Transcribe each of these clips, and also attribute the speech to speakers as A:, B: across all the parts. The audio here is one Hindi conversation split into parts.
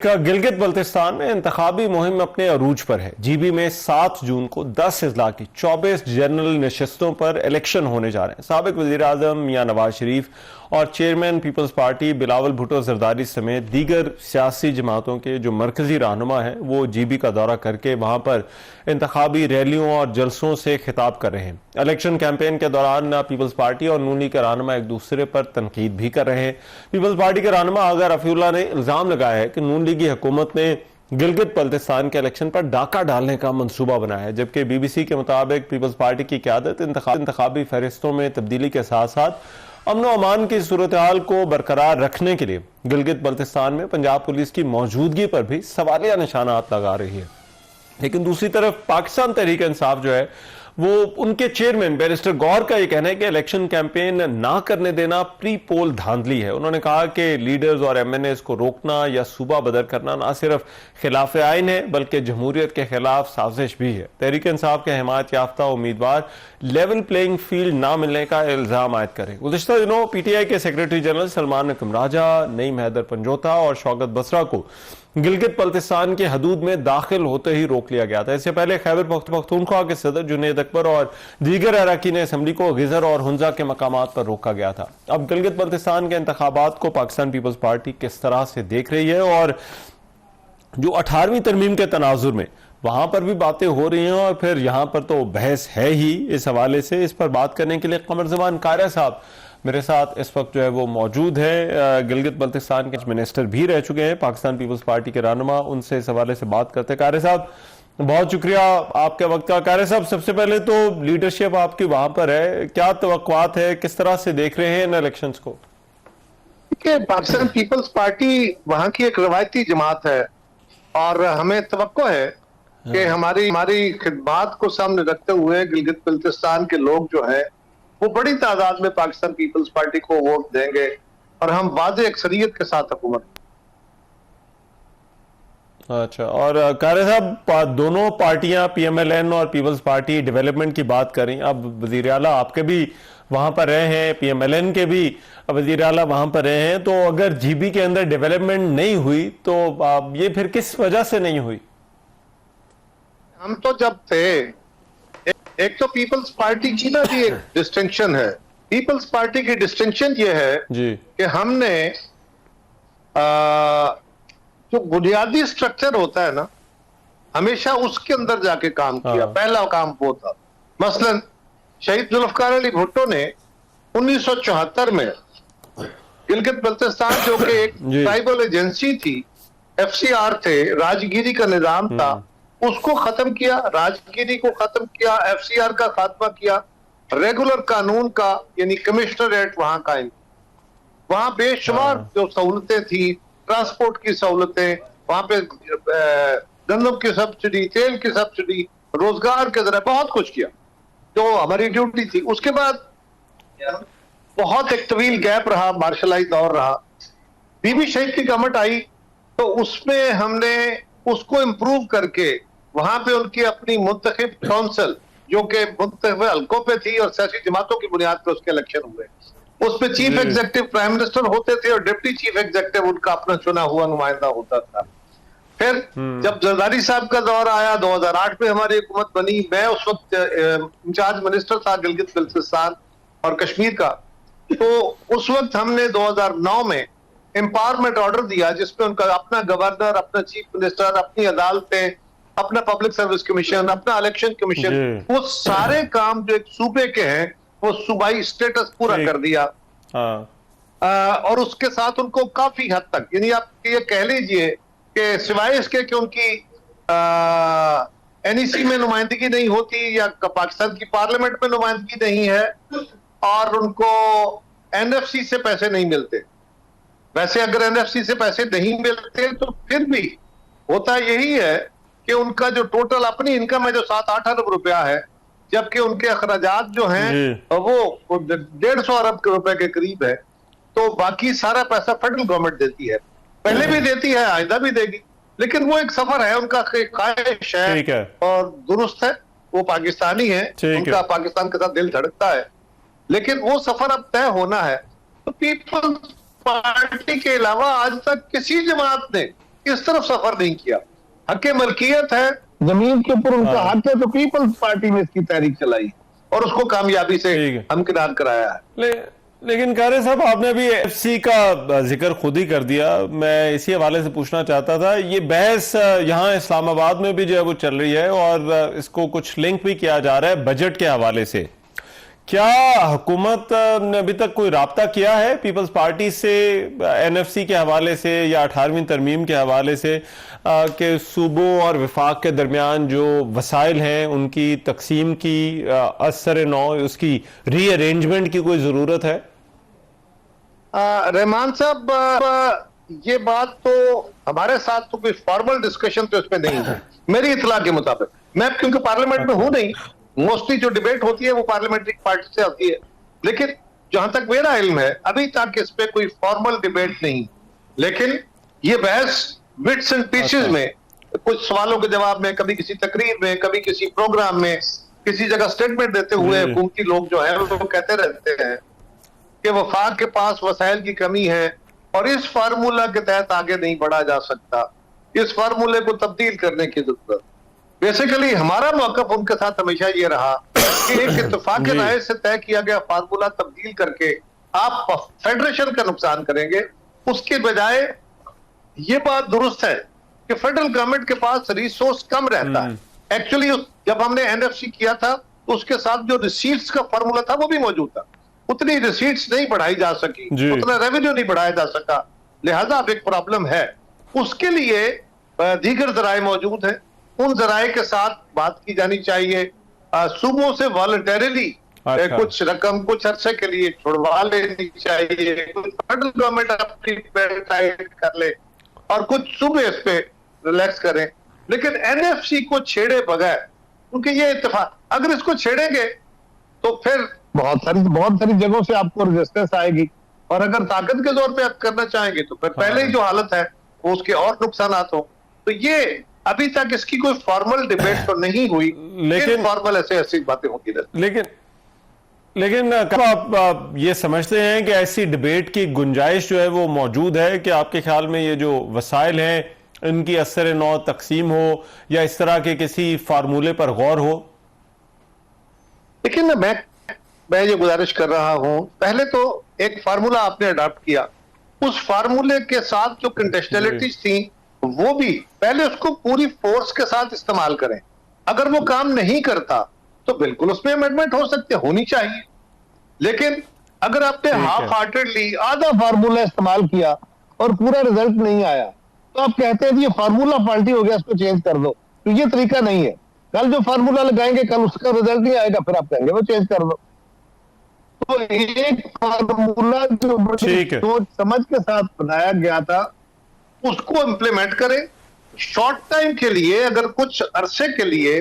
A: का गिलगित बल्तिस्तान में इंतखाबी मुहिम अपने अरूज पर है। जीबी में 7 जून को 10 अजला की 24 जनरल नशिस्तों पर इलेक्शन होने जा रहे हैं। साबिक वजीर आजम मियां नवाज शरीफ और chairman peoples party Bilawal Bhutto Zardari समेत दीगर सियासी जमातों के जो मरकजी रहनुमा हैं वो जीबी का दौरा करके वहां पर इंतखाबी रैलियों और जलसों से खिताब कर रहे हैं। इलेक्शन कैंपेन के दौरान पीपल्स पार्टी और नून लीग के रहनुमा एक दूसरे पर तनकीद भी कर रहे हैं। पीपल्स पार्टी के रहनुमा अगर रफीउल्लाह ने इल्जाम लगाया है कि नून लीग की हुकूमत ने गिलगित बल्तिस्तान के इलेक्शन पर डाका डालने का मंसूबा बनाया है, जबकि बीबीसी के मुताबिक पीपल्स पार्टी की क़यादत इंतखाबी फहरिस्तों में तब्दीली के साथ साथ अमन व अमान की सूरत हाल को बरकरार रखने के लिए गिलगित बल्तिस्तान में पंजाब पुलिस की मौजूदगी पर भी सवालिया निशानात लगा रही है। लेकिन दूसरी तरफ पाकिस्तान तहरीक इंसाफ जो है वो उनके चेयरमैन बैरिस्टर गौर का ये कहना है कि इलेक्शन कैंपेन ना करने देना प्री पोल धांधली है। उन्होंने कहा कि लीडर्स और एमएनएस को रोकना या सूबा बदर करना ना सिर्फ खिलाफ आइन है बल्कि जमहूरियत के खिलाफ साजिश भी है। तहरीक इंसाफ के हिमायत याफ्ता उम्मीदवार लेवल प्लेइंग फील्ड ना मिलने का इल्जाम आयद करे। गुज़िश्ता दिनों पीटीआई के सेक्रेटरी जनरल सलमान नकीम राजा, नईम हैदर पंजोता और शौकत बसरा को गिलगित बल्तिस्तान के हदूद में दाखिल होते ही रोक लिया गया था। इससे पहले खैबर पख्तूनख्वा के सदर जुनैद अकबर और दीगर अरकान असेंबली को गिजर और हुंजा के मकामात पर रोका गया था। अब गिलगित बल्तिस्तान के इंतखाबात को पाकिस्तान पीपल्स पार्टी किस तरह से देख रही है और जो 18वीं तरमीम के तनाजुर में वहां पर भी बातें हो रही हैं और फिर यहां पर तो बहस है ही इस हवाले से, इस पर बात करने के लिए कमर ज़बान कारिया साहब मेरे साथ इस वक्त जो है वो मौजूद है। गिलगित बल्तिस्तान के मिनिस्टर भी रह चुके हैं, पाकिस्तान पीपल्स पार्टी के रहनुमा, उनसे इस हवाले से बात करते हैं। कारिया साहब बहुत शुक्रिया आपके वक्त का। कारिया साहब सबसे पहले तो लीडरशिप आपकी वहां पर है, क्या तवक्कुआत है, किस तरह से देख रहे हैं इन इलेक्शंस को?
B: पाकिस्तान पीपल्स पार्टी वहां की एक रवायती जमात है और हमें तवक्को है कि हमारी खिदमात को सामने रखते हुए गिलगित बल्तिस्तान के लोग जो है वो बड़ी तादाद में पाकिस्तान पीपल्स पार्टी को वोट देंगे और हम वाज़े अक्सरियत के साथ हुकूमत।
A: अच्छा, और कारिया साहब दोनों पार्टियां पीएमएलएन और पीपल्स पार्टी डेवलपमेंट की बात करें। अब वजीर आला आपके भी वहां पर रहे हैं, पीएमएलएन के भी वजीर आला वहां पर रहे हैं, तो अगर जीबी के अंदर डेवलपमेंट नहीं हुई तो ये फिर किस वजह से नहीं हुई?
B: हम तो जब थे एक तो पीपल्स पार्टी की ना भी एक डिस्टिंक्शन है। पीपल्स पार्टी की डिस्टिंक्शन ये है जी कि हमने जो बुनियादी स्ट्रक्चर होता है ना हमेशा उसके अंदर जाके काम किया। पहला काम वो था, मसलन शहीद जुल्फकार अली भुट्टो ने 1974 में गिलगित बल्तिस्तान जो कि एक ट्राइबल एजेंसी थी, एफसीआर थे, राजगिरी का निजाम था, उसको खत्म किया, राजगिरी को खत्म किया, एफसीआर का खात्मा किया, रेगुलर कानून का यानी कमिश्नरेट वहां कायम, वहां बेशुमार जो सहूलतें थी, ट्रांसपोर्ट की सहूलतें, वहां पे गंदम की सब्सिडी, तेल की सब्सिडी, रोजगार के जरिए बहुत कुछ किया जो हमारी ड्यूटी थी। उसके बाद बहुत एक तवील गैप रहा, मार्शलाई दौर रहा, बीबी शहीद की गवर्नमेंट आई तो उसमें हमने उसको इम्प्रूव करके वहां पे उनकी अपनी मुंतखब काउंसिल जो कि मुंतखब हल्कों पे थी और सियासी जमातों की बुनियाद पर उसके इलेक्शन हुए, उसमें चीफ एग्जीक्यूटिव प्राइम मिनिस्टर होते थे और डिप्टी चीफ एग्जीक्यूटिव उनका अपना चुना हुआ नुमाइंदा होता था। फिर जब जरदारी साहब का दौर आया, 2008 में हमारी हुकूमत बनी, मैं उस वक्त इंचार्ज मिनिस्टर था गिलगित बल्तिस्तान और कश्मीर का, तो उस वक्त हमने 2009 में एम्पावरमेंट ऑर्डर दिया जिसमें उनका अपना गवर्नर, अपना चीफ मिनिस्टर, अपनी अदालतें, अपना पब्लिक सर्विस कमीशन, अपना इलेक्शन कमीशन, वो सारे काम जो एक सूबे के हैं वो सूबाई स्टेटस पूरा कर दिया। और उसके साथ उनको काफी हद तक यानी आप ये कह लीजिए कि सिवाय इसके कि उनकी एनईसी में नुमाइंदगी नहीं होती या पाकिस्तान की पार्लियामेंट में नुमाइंदगी नहीं है और उनको एनएफसी से पैसे नहीं मिलते। वैसे अगर एनएफसी से पैसे नहीं मिलते तो फिर भी होता यही है कि उनका जो टोटल अपनी इनकम है जो 7-8 अरब रुपया है, जबकि उनके अखराजात जो हैं वो 150 अरब रुपए के करीब है, तो बाकी सारा पैसा फेडरल गवर्नमेंट देती है, पहले भी देती है, आइंदा भी देगी। लेकिन वो एक सफर है, उनका ख्वाहिश है और दुरुस्त है, वो पाकिस्तानी है, उनका पाकिस्तान के साथ दिल धड़कता है, लेकिन वो सफर अब तय होना है। तो पीपल्स पार्टी के अलावा आज तक किसी जमात ने इस तरफ सफर नहीं किया। हक मलकियत है,
C: जमीन के ऊपर उनका हक है, तो पीपल्स पार्टी ने इसकी तहरीक चलाई
B: और उसको कामयाबी से
A: ठीक है।
B: हमकिनार कराया है।
A: लेकिन कारे साहब, आपने अभी एफसी का जिक्र खुद ही कर दिया। मैं इसी हवाले से पूछना चाहता था, ये बहस यहाँ इस्लामाबाद में भी जो है वो चल रही है और इसको कुछ लिंक भी किया जा रहा है बजट के हवाले से। क्या हुकूमत ने अभी तक कोई राब्ता किया है पीपल्स पार्टी से एनएफसी के हवाले से या 18वीं तरमीम के हवाले से कि सूबों और वफाक के दरमियान जो वसाइल हैं उनकी तकसीम की असर नौ उसकी रीअरेंजमेंट की कोई ज़रूरत है?
B: रहमान साहब, ये बात तो हमारे साथ तो कोई फॉर्मल डिस्कशन तो इसमें नहीं है मेरी इतला के मुताबिक। मैं क्योंकि पार्लियामेंट में हूं नहीं, मोस्टली जो डिबेट होती है वो पार्लियामेंट्री पार्टी से आती है, लेकिन जहां तक मेरा इल्म है अभी तक इस पे कोई फॉर्मल डिबेट नहीं। लेकिन ये बहस बिट्स एंड पीसेस में, कुछ सवालों के जवाब में, कभी किसी तकरीर में, कभी किसी प्रोग्राम में, किसी जगह स्टेटमेंट देते हुए हुकूमती लोग जो है वो कहते रहते हैं कि वफाक के पास वसाइल की कमी है और इस फार्मूला के तहत आगे नहीं बढ़ा जा सकता, इस फार्मूले को तब्दील करने की जरूरत। बेसिकली हमारा मौकफ उनके साथ हमेशा ये रहा कि एक इत्तेफाक राय से तय किया गया फार्मूला तब्दील करके आप फेडरेशन का नुकसान करेंगे। उसके बजाय ये बात दुरुस्त है कि फेडरल गवर्नमेंट के पास रिसोर्स कम रहता है। एक्चुअली जब हमने एनएफसी किया था तो उसके साथ जो रिसीट्स का फार्मूला था वो भी मौजूद था, उतनी रिसीट्स नहीं बढ़ाई जा सकी, उतना रेवेन्यू नहीं बढ़ाया जा सका, लिहाजा अब एक प्रॉब्लम है। उसके लिए दीगर जराए मौजूद हैं, उन जराए के साथ बात की जानी चाहिए। सूबों से वॉलंटरीली कुछ रकम कुछ अरसे के लिए छुड़वा लेनी चाहिए, कुछ फेडरल गवर्नमेंट अपनी टाइट कर ले और कुछ सूबे इस पे रिलैक्स करें। लेकिन एनएफसी को छेड़े बगैर, क्योंकि ये इत्तेफाक अगर इसको छेड़ेंगे तो फिर
C: बहुत सारी जगहों से आपको रेजिस्टेंस आएगी,
B: और अगर ताकत के जोर पे आप करना चाहेंगे तो फिर पहले ही जो हालत है वो उसके और नुकसान हो। तो ये अभी तक इसकी कोई फॉर्मल डिबेट तो नहीं हुई, लेकिन फॉर्मल ऐसी बातें होती रहती।
A: लेकिन आप ये समझते हैं कि ऐसी डिबेट की गुंजाइश जो है वो मौजूद है कि आपके ख्याल में ये जो वसाइल हैं इनकी असर नौ तकसीम हो या इस तरह के किसी फार्मूले पर गौर हो?
B: देखिए ना, मैं ये गुजारिश कर रहा हूं, पहले तो एक फार्मूला आपने अडॉप्ट किया, उस फार्मूले के साथ जो कंटेस्टेलिटीज थी वो भी पहले उसको पूरी फोर्स के साथ इस्तेमाल करें। अगर वो काम नहीं करता तो बिल्कुल उसमें अमेंडमेंट हो सकते, होनी चाहिए। लेकिन अगर आपने हाफ हार्टेडली
C: आधा फार्मूला इस्तेमाल किया और पूरा रिजल्ट नहीं आया तो आप कहते हैं ये फार्मूला फाल्टी हो गया, इसको चेंज कर दो। तो ये तरीका नहीं है। कल जो फार्मूला लगाएंगे कल उसका रिजल्ट नहीं आएगा, फिर आप कहेंगे वो चेंज कर दो। तो एक फार्मूला जो सोच समझ के साथ बनाया गया था
B: उसको इंप्लीमेंट करें। शॉर्ट टाइम के लिए अगर कुछ अरसे के लिए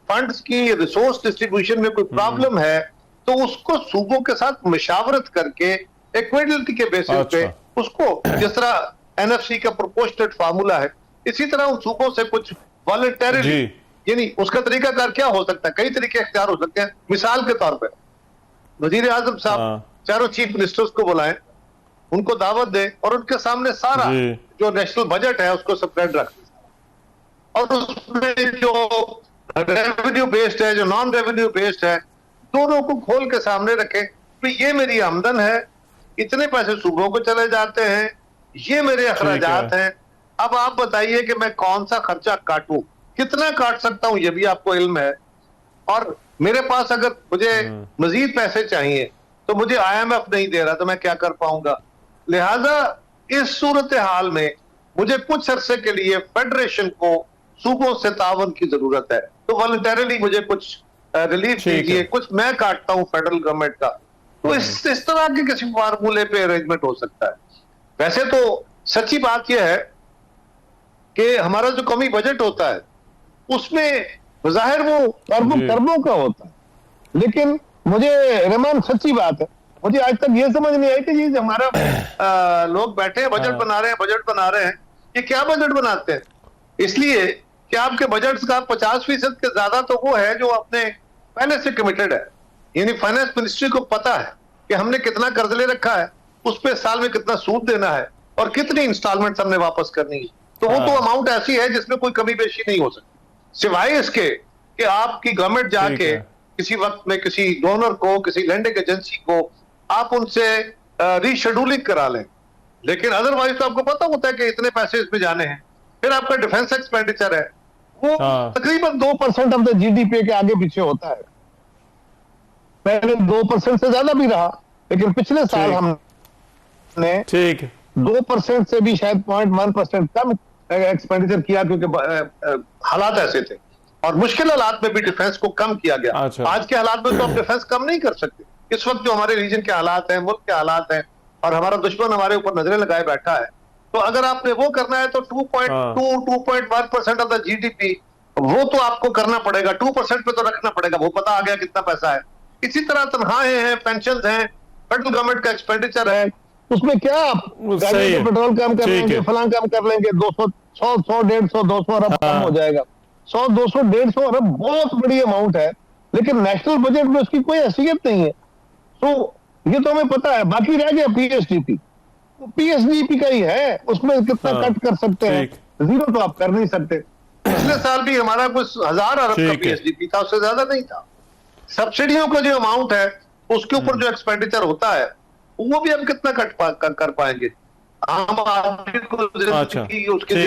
B: फंड्स की रिसोर्स डिस्ट्रीब्यूशन में कोई प्रॉब्लम है तो उसको सूबों के साथ मशावरत करके इक्विलिटी के बेसिस पे उसको, जिस तरह एनएफसी का प्रोपोर्शनेट फार्मूला है, इसी तरह उन सूबों से कुछ वॉलंटरीली, यानी उसका तरीकाकार क्या हो सकता है, कई तरीके इख्तियार हो सकते हैं। मिसाल के तौर पर वजीर आजम साहब चारों चीफ मिनिस्टर्स को बुलाएं, उनको दावत दें और उनके सामने सारा जो नेशनल बजट है उसको सेपरेट रख दें और उसमें जो रेवेन्यू बेस्ड है, जो नॉन रेवेन्यू बेस्ड है, दोनों को खोल के सामने रखें। तो ये मेरी आमदन है, इतने पैसे सूबों को चले जाते हैं, ये मेरे अखराजात हैं। अब आप बताइए कि मैं कौन सा खर्चा काटूं, कितना काट सकता हूं, ये भी आपको इल्म है। और मेरे पास अगर मुझे मजीद पैसे चाहिए तो मुझे आईएमएफ नहीं दे रहा तो मैं क्या कर पाऊंगा। लिहाजा इस सूरत हाल में मुझे कुछ अरसे के लिए फेडरेशन को सूबों से तावन की जरूरत है, तो वॉलंटरीली मुझे कुछ रिलीफ दीजिए, कुछ मैं काटता हूं फेडरल गवर्नमेंट का। तो इस तरह के किसी फार्मूले पे अरेंजमेंट हो सकता है। वैसे तो सच्ची बात यह है कि हमारा जो कौमी बजट होता है उसमें जाहिर वो
C: खरबों का होता है, लेकिन मुझे रहमान सच्ची बात है, मुझे आज तक ये समझ नहीं आई कि ये हमारा
B: लोग बैठे हैं बजट बना रहे हैं, बजट बना रहे हैं, ये क्या बजट बनाते हैं? इसलिए कि आपके बजट का 50% के ज्यादा तो वो है जो अपने पहले से कमिटेड है, यानी फाइनेंस मिनिस्ट्री को पता है कि हमने कितना कर्ज ले रखा है, उस पे साल में कितना सूद देना है और कितनी इंस्टॉलमेंट हमने वापस करनी है। तो वो
A: हाँ।
B: तो अमाउंट ऐसी है जिसमें कोई कमी बेशी नहीं हो सकती, सिवाय इसके कि आपकी गवर्नमेंट
A: ठीक
B: जाके
A: है।
B: किसी वक्त में किसी डोनर को, किसी लैंडिंग एजेंसी को आप उनसे रीशेड्यूलिंग करा लें। लेकिन अदरवाइज तो आपको पता होता है कि इतने पैसे इसमें जाने हैं। फिर आपका डिफेंस एक्सपेंडिचर है वो
A: हाँ।
B: तकरीबन
C: 2% ऑफ द जीडीपी के आगे पीछे होता है। पहले 2% से ज्यादा भी रहा, लेकिन पिछले साल
A: ठीक।
C: हमने
A: ठीक है।
C: 2% से भी शायद 0.1% कम एक्सपेंडिचर किया, क्योंकि हालात ऐसे थे और मुश्किल हालात में भी डिफेंस को कम किया गया।
A: अच्छा।
B: आज के हालात में तो आप डिफेंस कम नहीं कर सकते। इस वक्त जो हमारे रीजन के हालात हैं, मुल्क के हालात हैं, और हमारा दुश्मन हमारे ऊपर नजरें लगाए बैठा है, तो अगर आपने वो करना है तो 2.1% ऑफ द जीडीपी वो तो आपको करना पड़ेगा, 2% पे तो रखना पड़ेगा। वो पता आ गया कितना पैसा है। इसी तरह तनख्वाहें हैं, पेंशन हैं, फेडरल गवर्नमेंट का एक्सपेंडिचर है।
C: उसमें क्या आप
A: सही है।
C: पेट्रोल कम कर
A: ठीक
C: लेंगे,
A: है।
C: फलां कम कर लेंगे, 200 100 150 200 अरब कम
A: हाँ।
C: हो जाएगा। 100 200 150 अरब बहुत बड़ी अमाउंट है, लेकिन नेशनल बजट में उसकी कोई हैसियत नहीं है। तो ये तो हमें पता है। बाकी रह गया पीएसडीपी, पीएसडीपी का ही है, उसमें कितना
A: हाँ,
C: कट कर सकते हैं,
A: ठीक।
C: जीरो तो आप कर नहीं सकते।
B: पिछले साल भी हमारा कुछ 1000 अरब का
A: ठीक है।
B: पीएसडीपी था, उससे ज्यादा नहीं था। सब्सिडियों का जो अमाउंट है उसके ऊपर जो एक्सपेंडिचर होता है वो भी हम कितना कर पाएंगे? आम आदमी को
A: अच्छा।
B: उसके